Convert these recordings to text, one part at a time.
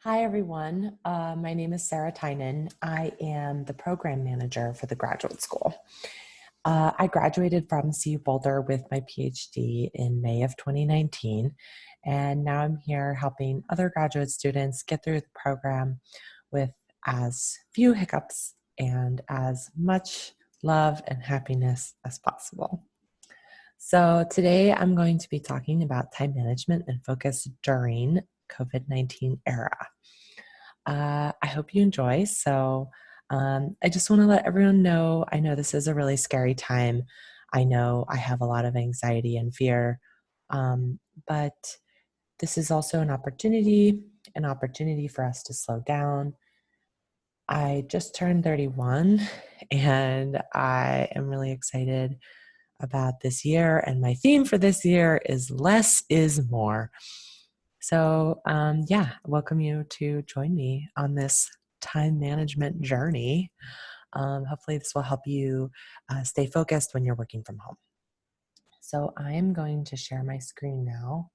Hi, everyone. My name is Sarah Tynen. I am the program manager for the graduate school. I graduated from CU Boulder with my PhD in May of 2019, and now I'm here helping other graduate students get through the program with as few hiccups and as much love and happiness as possible. So today I'm going to be talking about time management and focus during COVID-19 era. I hope you enjoy. I just want to let everyone know, I know this is a really scary time. I know I have a lot of anxiety and fear, but this is also an opportunity for us to slow down. I just turned 31 and I am really excited about this year. And my theme for this year is less is more. I welcome you to join me on this time management journey. Hopefully, this will help you stay focused when you're working from home. So, I'm going to share my screen now.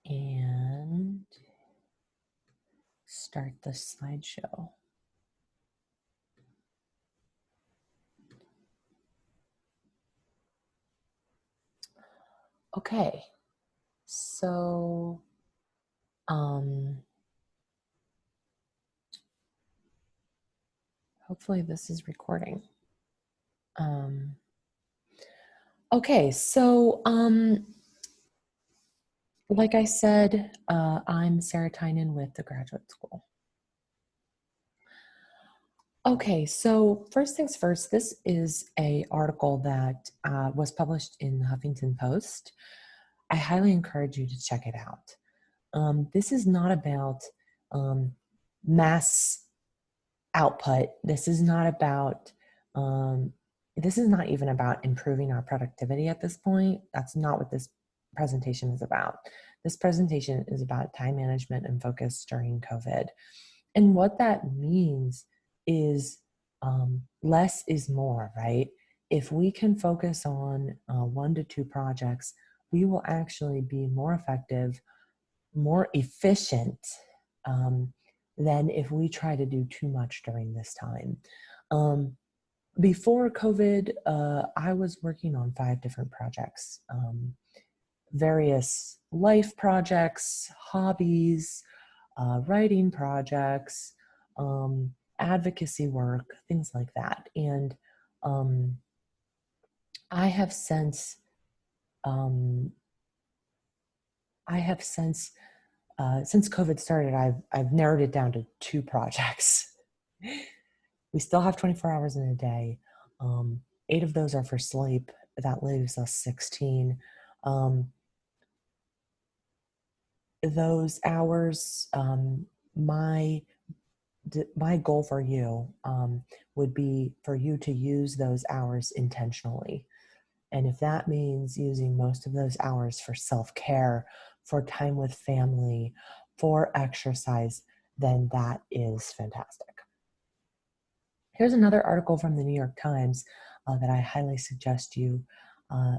And start the slideshow. Okay, so hopefully this is recording. Like I said, I'm Sarah Tynen with the graduate school. Okay, so first things first, this is an article that was published in the Huffington Post. I highly encourage you to check it out. This is not about mass output. This is not even about improving our productivity at this point. That's not what this presentation is about. This presentation is about time management and focus during COVID. And what that means is less is more, right? If we can focus on 1 to 2 projects, we will actually be more effective, more efficient than if we try to do too much during this time. Before COVID, I was working on 5 different projects, various life projects, hobbies, writing projects, advocacy work, things like that. And I have since, since COVID started, I've narrowed it down to 2 projects. We still have 24 hours in a day. 8 of those are for sleep. That leaves us 16. Those hours, my goal for you would be for you to use those hours intentionally. And if that means using most of those hours for self-care, for time with family, for exercise, then that is fantastic. Here's another article from the New York Times that I highly suggest you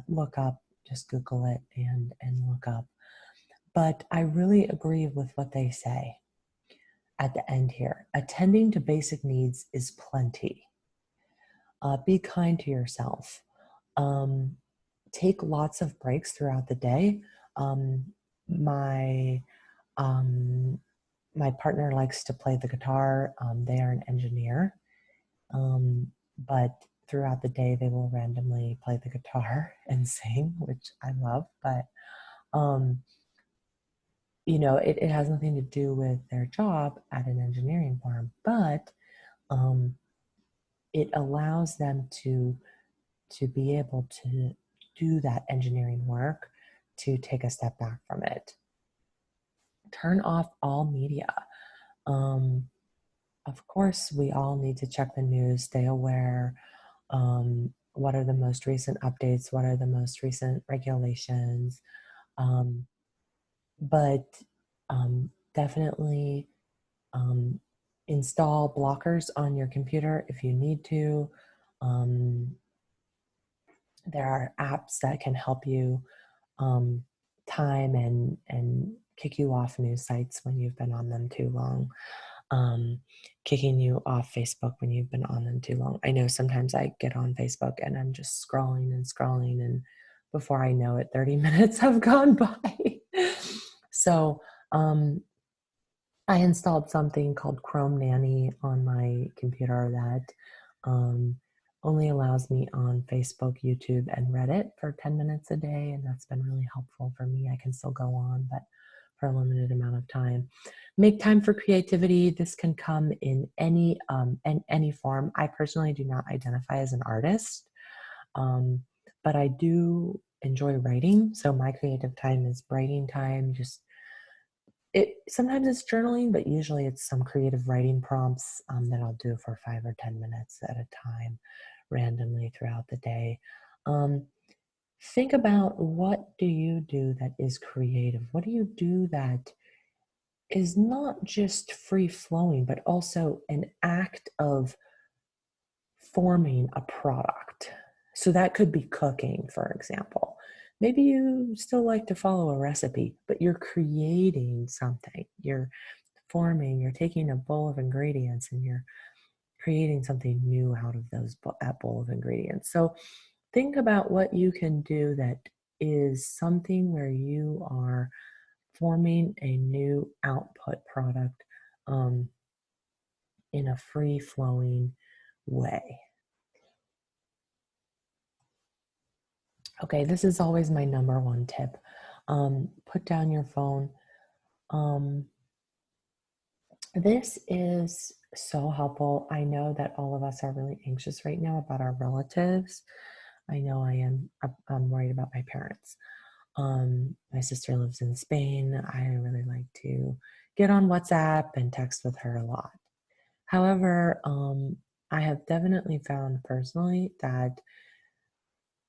look up. Just Google it and look up. But I really agree with what they say at the end here. Attending to basic needs is plenty. Be kind to yourself. Take lots of breaks throughout the day. My partner likes to play the guitar. They are an engineer, but throughout the day they will randomly play the guitar and sing, which I love. But it has nothing to do with their job at an engineering firm, but it allows them to be able to do that engineering work, to take a step back from it. Turn off all media. Of course, we all need to check the news, stay aware. What are the most recent updates? What are the most recent regulations? But definitely install blockers on your computer if you need to. There are apps that can help you um, time and kick you off news sites when you've been on them too long, um, kicking you off Facebook when you've been on them too long. I know sometimes I get on Facebook and I'm just scrolling and scrolling, and before I know it, 30 minutes have gone by. So um, I installed something called Chrome Nanny on my computer that only allows me on Facebook, YouTube, and Reddit for 10 minutes a day, and that's been really helpful for me. I can still go on, but for a limited amount of time. Make time for creativity. This can come in any form. I personally do not identify as an artist, but I do enjoy writing. So my creative time is writing time. Just sometimes it's journaling, but usually it's some creative writing prompts that I'll do for 5 or 10 minutes at a time, randomly throughout the day. Think about, what do you do that is creative? What do you do that is not just free flowing, but also an act of forming a product? So that could be cooking, for example. Maybe you still like to follow a recipe, but you're creating something. You're taking a bowl of ingredients and you're creating something new out of that bowl of ingredients. So think about what you can do that is something where you are forming a new output product in a free flowing way. Okay, this is always my number one tip. Put down your phone. This is so helpful. I know that all of us are really anxious right now about our relatives. I know I am. I'm worried about my parents. My sister lives in Spain. I really like to get on WhatsApp and text with her a lot. However, I have definitely found personally that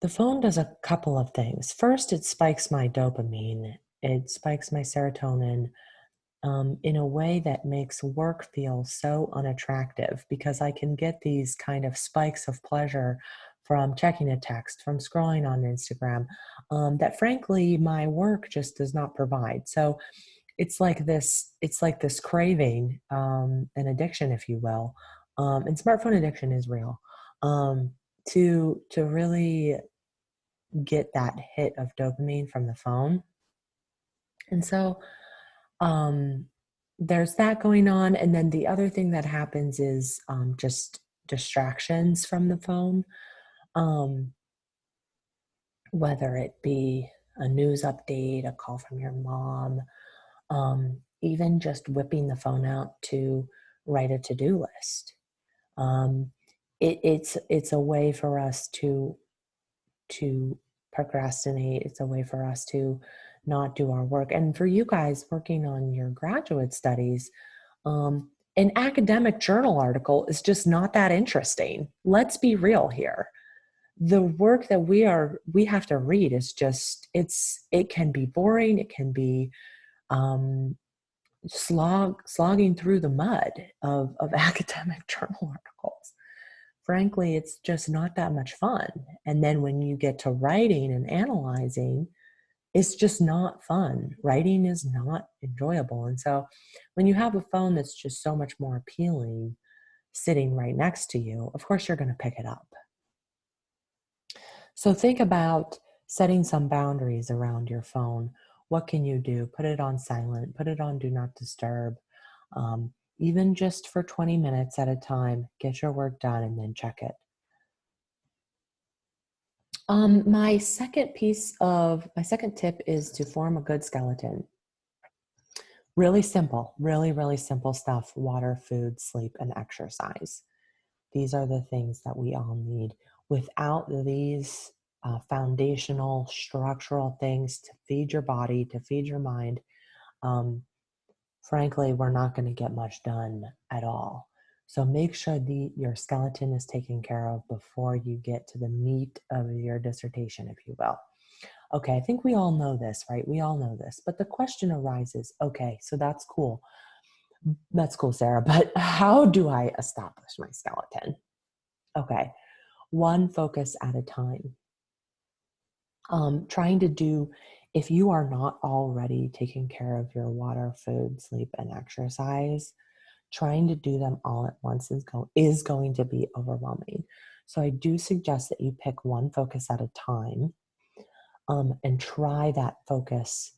the phone does a couple of things. First, it spikes my dopamine. It spikes my serotonin in a way that makes work feel so unattractive, because I can get these kind of spikes of pleasure from checking a text, from scrolling on Instagram, that frankly my work just does not provide. So it's like this craving, an addiction, if you will, and smartphone addiction is real. To really get that hit of dopamine from the phone, and so um, there's that going on. And then the other thing that happens is just distractions from the phone, um, whether it be a news update, a call from your mom, even just whipping the phone out to write a to-do list. Um, it's a way for us to procrastinate. It's a way for us to not do our work. And for you guys working on your graduate studies, an academic journal article is just not that interesting. Let's be real here. The work that we have to read is just, it can be boring. It can be um, slogging through the mud of academic journal articles. Frankly, it's just not that much fun. And then when you get to writing and analyzing, it's just not fun. Writing is not enjoyable. And so when you have a phone that's just so much more appealing sitting right next to you, of course you're going to pick it up. So think about setting some boundaries around your phone. What can you do? Put it on silent, put it on do not disturb. Even just for 20 minutes at a time, get your work done and then check it. My second tip is to form a good skeleton. Really simple, really, really simple stuff: water, food, sleep, and exercise. These are the things that we all need. Without these foundational, structural things to feed your body, to feed your mind, frankly, we're not going to get much done at all. So make sure your skeleton is taken care of before you get to the meat of your dissertation, if you will. Okay, I think we all know this, right? We all know this. But the question arises, okay, so that's cool. That's cool, Sarah, but how do I establish my skeleton? Okay, one focus at a time. Trying to do, if you are not already taking care of your water, food, sleep, and exercise, trying to do them all at once is going to be overwhelming. So I do suggest that you pick one focus at a time, and try that focus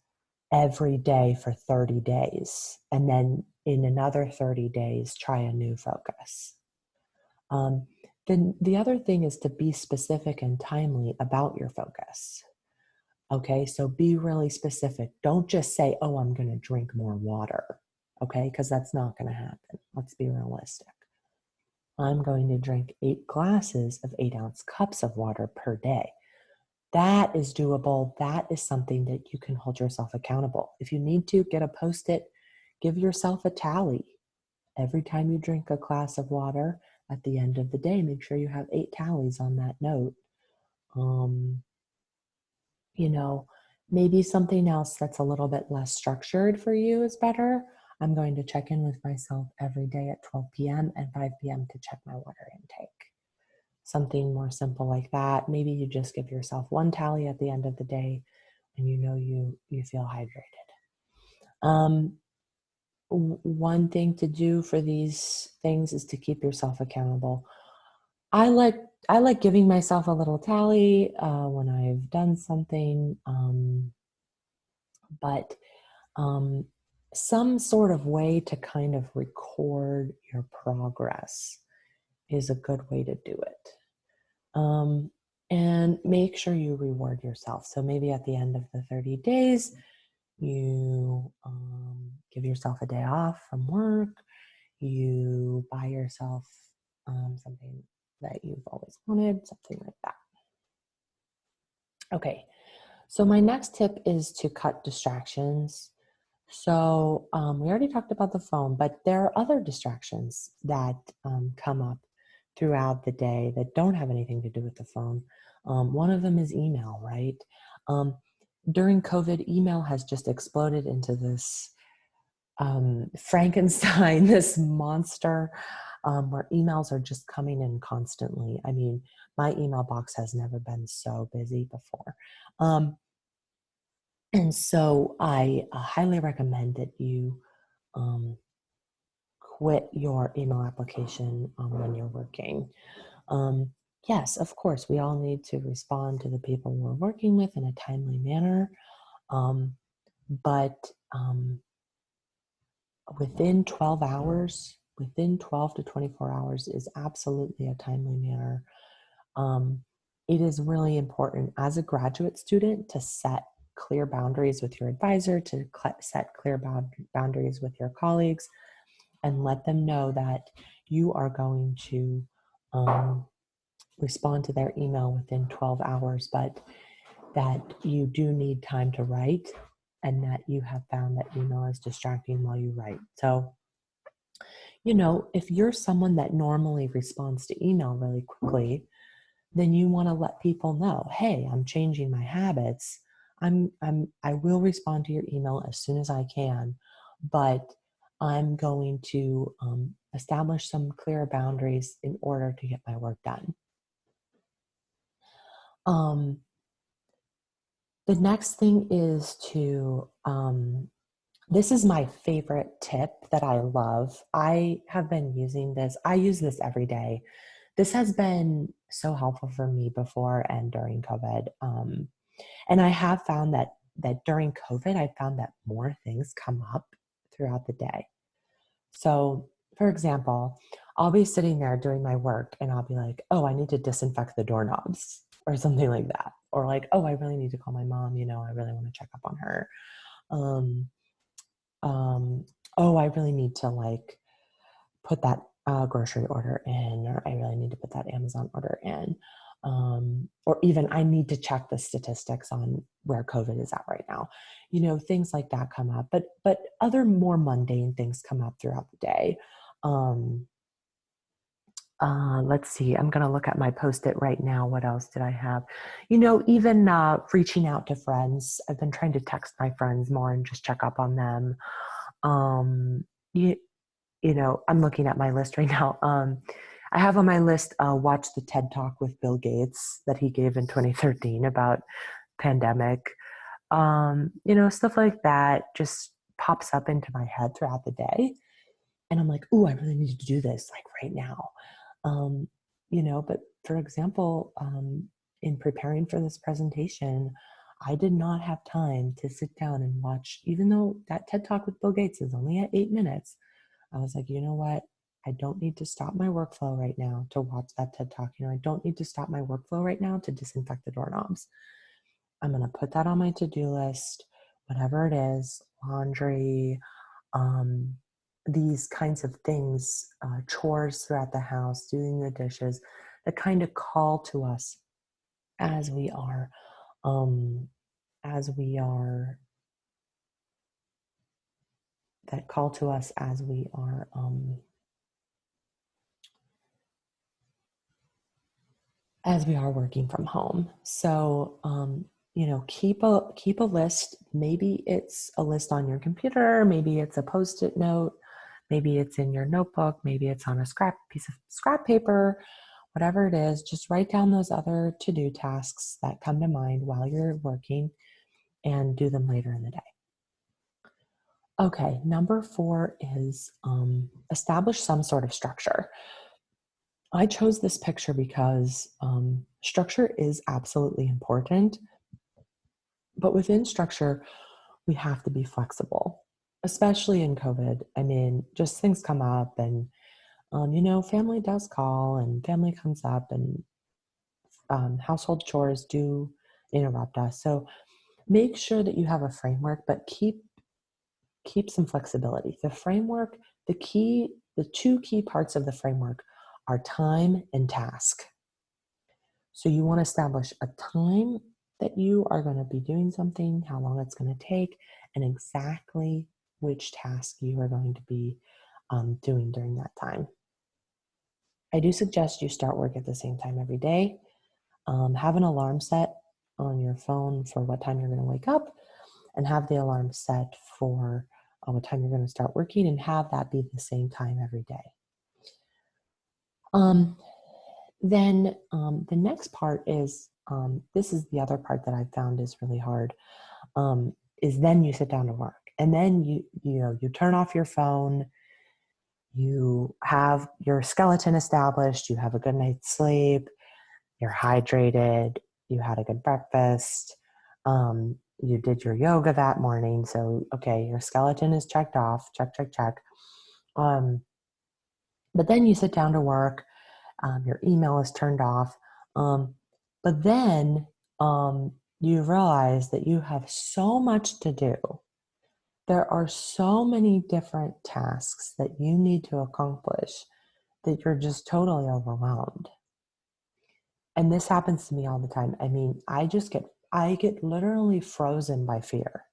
every day for 30 days. And then in another 30 days, try a new focus. Um, then the other thing is to be specific and timely about your focus. Okay, so be really specific. Don't just say, oh, I'm going to drink more water. Okay, because that's not going to happen. Let's be realistic. I'm going to drink 8 glasses of 8-ounce cups of water per day. That is doable. That is something that you can hold yourself accountable. If you need to, get a Post-it, give yourself a tally. Every time you drink a glass of water at the end of the day, make sure you have 8 tallies on that note. You know, maybe something else that's a little bit less structured for you is better. I'm going to check in with myself every day at 12 p.m. and 5 p.m. to check my water intake. Something more simple like that. Maybe you just give yourself one tally at the end of the day and you know you feel hydrated. One thing to do for these things is to keep yourself accountable. I like giving myself a little tally when I've done something, but some sort of way to kind of record your progress is a good way to do it. And make sure you reward yourself. So maybe at the end of the 30 days, you give yourself a day off from work. You buy yourself something that you've always wanted, something like that. Okay, so my next tip is to cut distractions. So we already talked about the phone, but there are other distractions that come up throughout the day that don't have anything to do with the phone. One of them is email, right? During COVID, email has just exploded into this Frankenstein, this monster, where emails are just coming in constantly. I mean, my email box has never been so busy before. And so I highly recommend that you quit your email application when you're working. Yes, of course, we all need to respond to the people we're working with in a timely manner. But within 12 hours, within 12 to 24 hours is absolutely a timely manner. It is really important as a graduate student to set clear boundaries with your advisor, to set clear boundaries with your colleagues, and let them know that you are going to respond to their email within 12 hours, but that you do need time to write and that you have found that email is distracting while you write. So, if you're someone that normally responds to email really quickly, then you want to let people know, hey, I'm changing my habits. I will respond to your email as soon as I can, but I'm going to establish some clear boundaries in order to get my work done. The next thing is to, this is my favorite tip that I love. I have been using this. I use this every day. This has been so helpful for me before and during COVID. And I have found that during COVID, I found that more things come up throughout the day. So, for example, I'll be sitting there doing my work and I'll be like, oh, I need to disinfect the doorknobs or something like that. Or like, oh, I really need to call my mom. I really want to check up on her. Um, oh, I really need to put that grocery order in, or I really need to put that Amazon order in. Or even I need to check the statistics on where COVID is at right now. Things like that come up, but other more mundane things come up throughout the day. Let's see, I'm going to look at my Post-it right now. What else did I have? Even reaching out to friends. I've been trying to text my friends more and just check up on them. I'm looking at my list right now. I have on my list, watch the TED Talk with Bill Gates that he gave in 2013 about pandemic. Stuff like that just pops up into my head throughout the day. And I'm like, ooh, I really need to do this like right now. Um, but for example, in preparing for this presentation, I did not have time to sit down and watch, even though that TED Talk with Bill Gates is only at 8 minutes. I was like, you know what? I don't need to stop my workflow right now to watch that TED Talk. I don't need to stop my workflow right now to disinfect the doorknobs. I'm going to put that on my to-do list, whatever it is, laundry, um, these kinds of things, chores throughout the house, doing the dishes, that kind of call to us as we are, um, as we are, that call to us as we are working from home. So, keep a list. Maybe it's a list on your computer, maybe it's a Post-it note, maybe it's in your notebook, maybe it's on a piece of scrap paper, whatever it is. Just write down those other to-do tasks that come to mind while you're working and do them later in the day. Okay, number 4 is establish some sort of structure. I chose this picture because structure is absolutely important, but within structure, we have to be flexible, especially in COVID. I mean, just things come up and, family does call and family comes up and household chores do interrupt us. So make sure that you have a framework, but keep some flexibility. The framework, the 2 key parts of the framework are time and task. So you want to establish a time that you are going to be doing something, how long it's going to take, and exactly which task you are going to be doing during that time. I do suggest you start work at the same time every day. Have an alarm set on your phone for what time you're going to wake up, and have the alarm set for what time you're going to start working, and have that be the same time every day. Then the next part is, this is the other part that I found is really hard, is then you sit down to work. And then you turn off your phone, you have your skeleton established, you have a good night's sleep, you're hydrated, you had a good breakfast, you did your yoga that morning. So, okay, your skeleton is checked off, check, check, check. But then you sit down to work, your email is turned off. But then you realize that you have so much to do. There are so many different tasks that you need to accomplish that you're just totally overwhelmed. And this happens to me all the time. I mean, I get literally frozen by fear.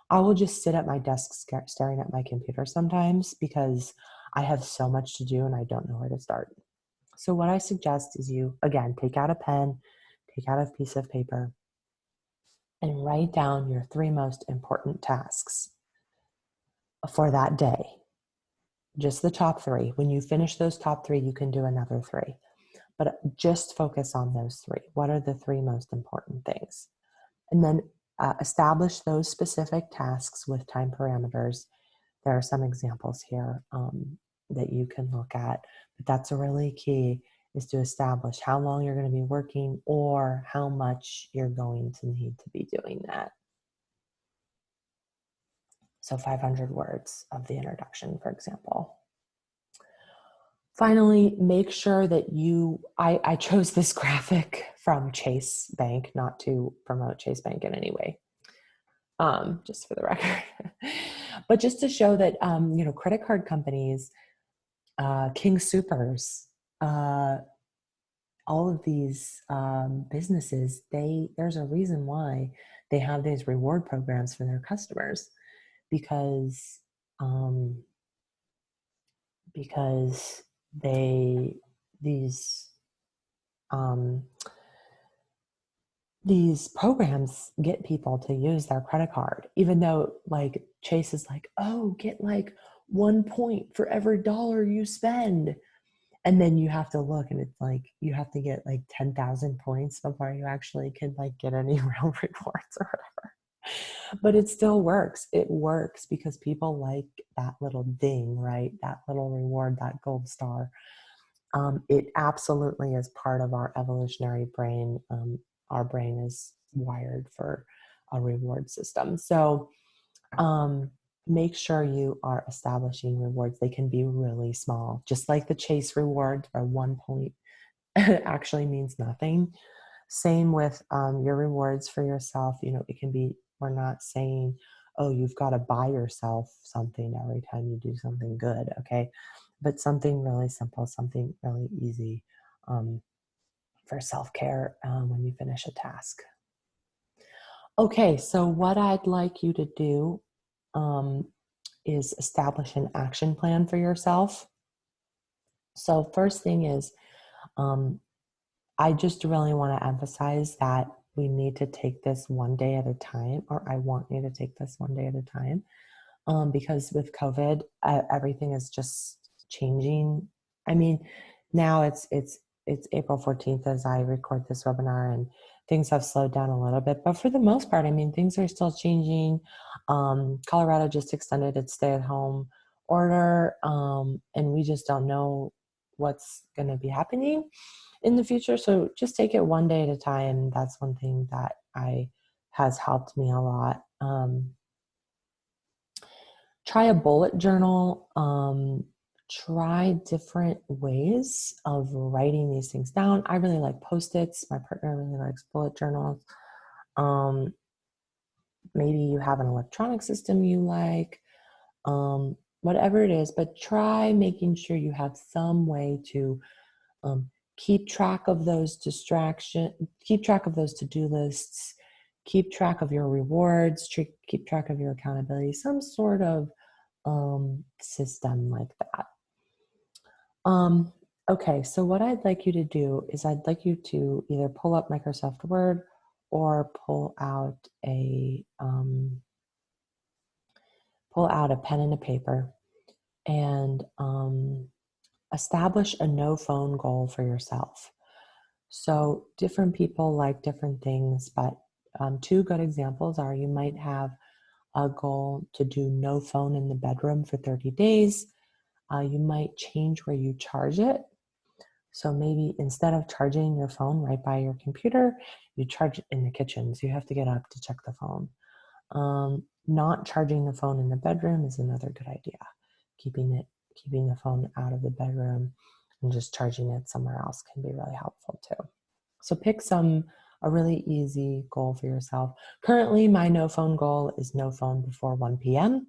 I will just sit at my desk staring at my computer sometimes because I have so much to do and I don't know where to start. So what I suggest is you, again, take out a pen, take out a piece of paper, and write down your 3 most important tasks for that day. Just the top 3. When you finish those top 3, you can do another 3. But just focus on those 3. What are the 3 most important things? And then establish those specific tasks with time parameters. There are some examples here that you can look at, but that's a really key, is to establish how long you're going to be working or how much you're going to need to be doing that. So 500 words of the introduction, for example. Finally, make sure that I chose this graphic from Chase Bank, not to promote Chase Bank in any way, just for the record, but just to show that, credit card companies, King Soopers, all of these businesses, there's a reason why they have these reward programs for their customers, because these programs get people to use their credit card, even though like Chase is like, oh, get like 1 point for every dollar you spend. And then you have to look and it's like, you have to get like 10,000 points before you actually can like get any real rewards or whatever. But it still works. It works because people like that little ding, right? That little reward, that gold star. It absolutely is part of our evolutionary brain. Our brain is wired for a reward system. So make sure you are establishing rewards. They can be really small, just like the chase reward for 1 point actually means nothing. Same with your rewards for yourself. You know, it can be, we're not saying, oh, you've got to buy yourself something every time you do something good, okay? But something really simple, something really easy for self-care when you finish a task. Okay, so what I'd like you to do is establish an action plan for yourself. So first thing is, I just really want to emphasize that we need to take this one day at a time, or I want you to take this one day at a time, because with COVID, everything is just changing. I mean, now it's April 14th as I record this webinar, and things have slowed down a little bit, but for the most part, I mean, things are still changing. Colorado just extended its stay-at-home order, and we just don't know what's going to be happening in the future. So just take it one day at a time. That's one thing that has helped me a lot. Try a bullet journal. Try different ways of writing these things down. I really like Post-its. My partner really likes bullet journals. Maybe you have an electronic system you like, whatever it is, but try making sure you have some way to keep track of those keep track of those to-do lists, keep track of your rewards, keep track of your accountability, some sort of system like that. Okay, so what I'd like you to do is I'd like you to either pull up Microsoft Word or pull out a pen and a paper and establish a no phone goal for yourself. So different people like different things, but two good examples are, you might have a goal to do no phone in the bedroom for 30 days. You might change where you charge it. So maybe instead of charging your phone right by your computer, you charge it in the kitchen. So you have to get up to check the phone. Not charging the phone in the bedroom is another good idea. Keeping the phone out of the bedroom and just charging it somewhere else can be really helpful too. So pick a really easy goal for yourself. Currently, my no phone goal is no phone before 1 p.m.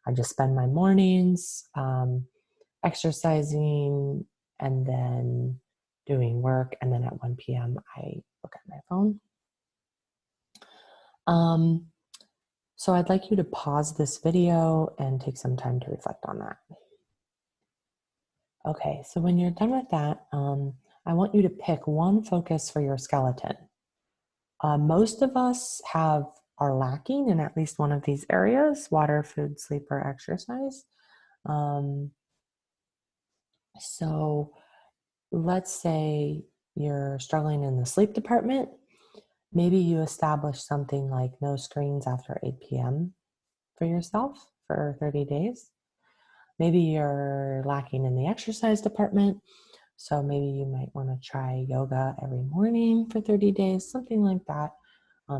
I just spend my mornings exercising and then doing work. And then at 1 p.m., I look at my phone. So I'd like you to pause this video and take some time to reflect on that. Okay, so when you're done with that, I want you to pick one focus for your skeleton. Most of us are lacking in at least one of these areas: water, food, sleep, or exercise. So let's say you're struggling in the sleep department. Maybe you establish something like no screens after 8 p.m. for yourself for 30 days. Maybe you're lacking in the exercise department. So maybe you might want to try yoga every morning for 30 days, something like that.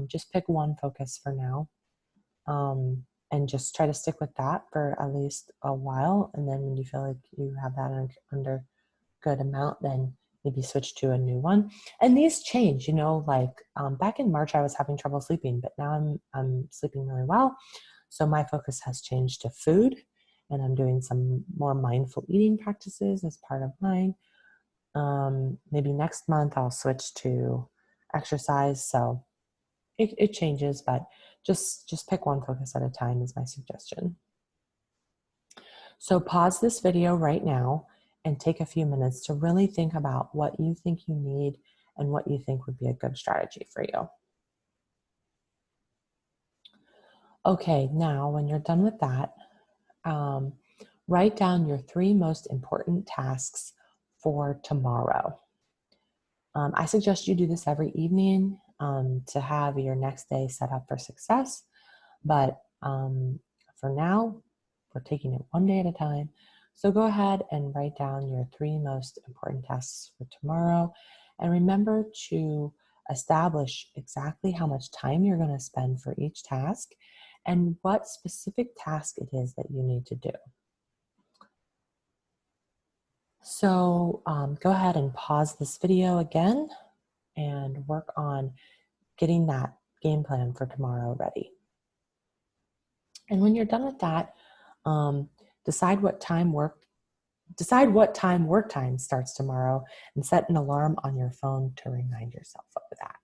Just pick one focus for now, and just try to stick with that for at least a while. And then when you feel like you have that under good amount, then maybe switch to a new one. And these change, like back in March, I was having trouble sleeping, but now I'm sleeping really well. So my focus has changed to food, and I'm doing some more mindful eating practices as part of mine. Maybe next month I'll switch to exercise. So it changes, but just pick one focus at a time is my suggestion. So pause this video right now and take a few minutes to really think about what you think you need and what you think would be a good strategy for you. Okay, now when you're done with that, write down your 3 most important tasks for tomorrow. I suggest you do this every evening to have your next day set up for success. But for now, we're taking it one day at a time. So go ahead and write down your 3 most important tasks for tomorrow. And remember to establish exactly how much time you're going to spend for each task and what specific task it is that you need to do. So go ahead and pause this video again and work on getting that game plan for tomorrow ready. And when you're done with that, decide what time work time starts tomorrow and set an alarm on your phone to remind yourself of that.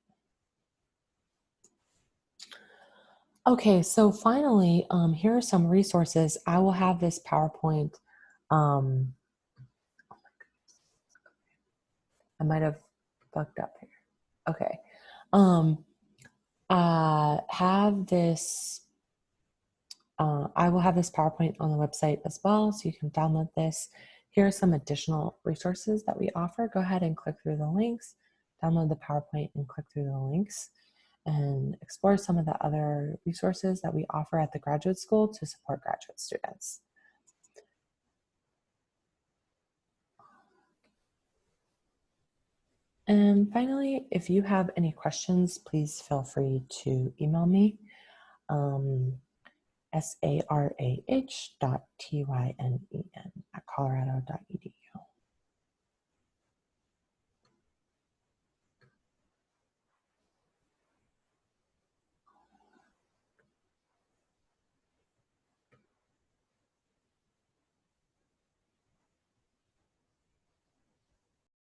Okay, so finally, here are some resources. I will have this PowerPoint. I might have fucked up here. Okay. I will have this PowerPoint on the website as well, so you can download this. Here are some additional resources that we offer. Go ahead and click through the links, download the PowerPoint and click through the links, and explore some of the other resources that we offer at the graduate school to support graduate students. And finally, if you have any questions, please feel free to email me, sarah.tynen@colorado.edu.